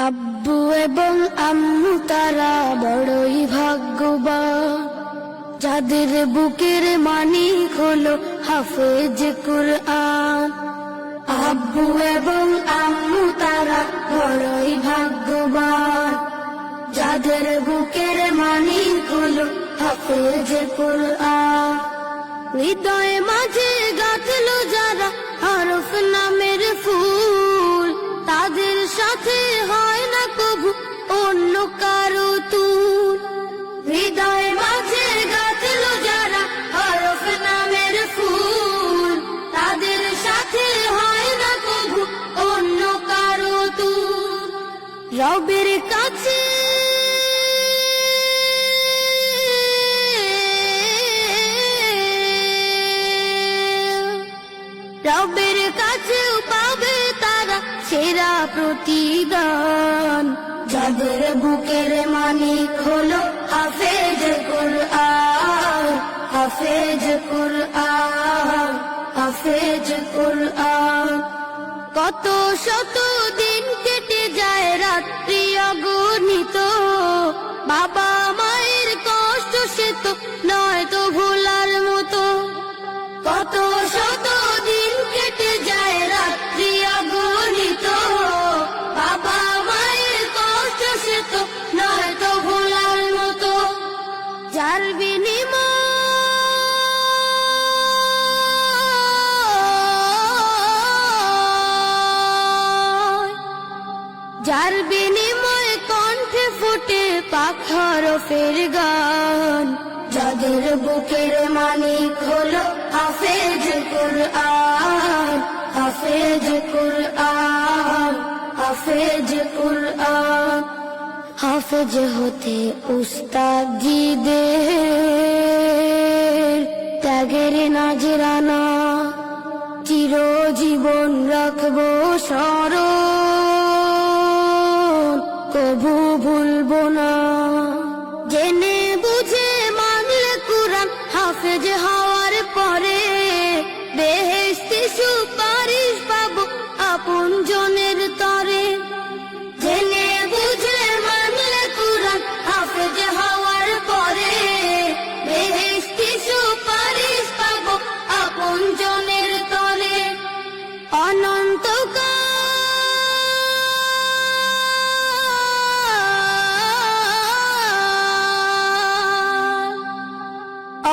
আব্বু এবং আম্মু তারা বড়ই ভাগ্যবান, যাদের বুকের মানিক হলো হাফেজ কুরআন। আব্বু এবং আম্মু তারা বড়ই ভাগ্যবান, যাদের বুকের মানিক হলো হাফেজ কুরআন। হৃদয়ে মাঝে গাঁথলো যারা হরফ নামের ফুল, তাদের সাথে হয় না কবু অন্য কারো তুল। হৃদয়ে মাঝে গাঁথলো যারা হরফ নামের ফুল, তাদের সাথে হয় না কবু অন্য কারো তুল। রবের কাছে রবের কাছেও পাবে তারা সেরা প্রতিদান, যাদের বুকের মানিক হলো হাফেজ কুরআন। হাফেজ কুরআন, হাফেজ কুরআন। কত শত দিন কেটে যায় রাত্রি অগণিত, বাবা মায়ের কষ্ট সে তো নয় তো ভোলার মতো। কত শত দিন কেটে যায় রাত্রি অগণিত, বাবা মায়ের কষ্ট সে তো নয় তো ভোলার মতো। যার বিনিময় কণ্ঠে ফুটে পাক হরফের গান, যাদের বুকের মানিক হলো হাফেজ কুরআন। হাফেজ কুরআন, হাফেজ কুরআন। হাফেজ হতে উস্তাদজিদের ত্যাগের নাজরানা চিরজীবন রাখবো স্মরণ, কবু ভুলবো না। জেনে বুঝে মানলে কুরআন হাফেজ হওয়ার পরে, বেহেশতে সুপারিশ পাবো আপন জনের তরে। জেনে বুঝে মানলে কুরআন হাফেজ হওয়ার পরে, বেহেশতে সুপারিশ পাবো আপন জনের তরে। অনন্তকাল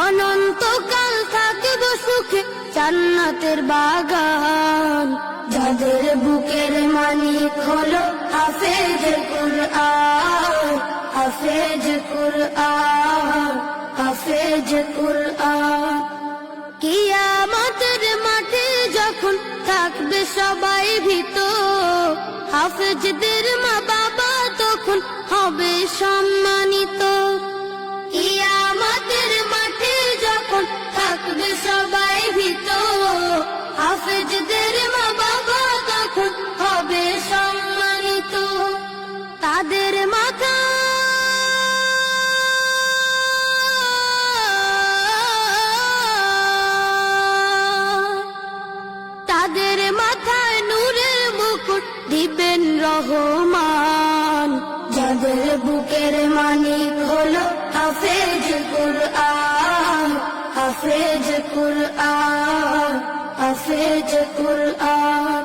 অনন্তকাল থাকবো সুখে জান্নাতের বাগান, যাদের বুকের মানিক হলো হাফেজ কুরআন। হাফেজ কুরআন, হাফেজ কুরআন। কিয়ামতের মাঠে যখন থাকবে সবাই ভীত, হাফেজদের মা বাবা তখন হবে সম্মানিত। কিয়ামতের মাঠে যখন থাকবে সবাই ভীত, হাফেজদের মা বাবা তখন হবে সম্মানিত। তাদের মাথা তাদের মাথায় নূরের মুকুট দিবেন রহমান, যাদের বুকের মানিক হলো হাফেজ কুরআন। হাফেজ কুরআন, হাফেজ কুরআন।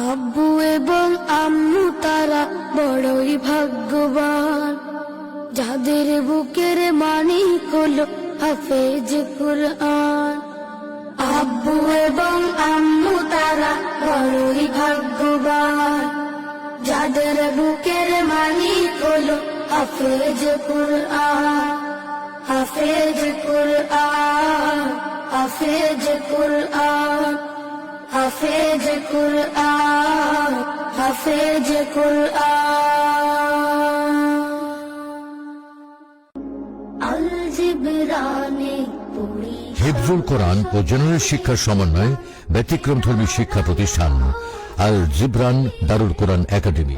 আব্বু এবং আম্মু তারা বড়ই ভাগ্যবান, যাদের বুকের মানিক হলো হাফেজ কুরআন। আব্বু এবং আম্মু তারা বড়ই ভাগ্যবান, যাদের বুকের মানিক হলো হাফেজ কুরআন। হাফেজ কুরআন, হাফেজ কুরআন। হাফেজ কুরআন, হাফেজ কুরআন। আল জিবরানে পড়ি হিফজুল কোরআন ও জেনারেল শিক্ষার সমন্বয়ে ব্যতিক্রমধর্মী শিক্ষা প্রতিষ্ঠান আল জিবরান দারুল কোরআন একাডেমি।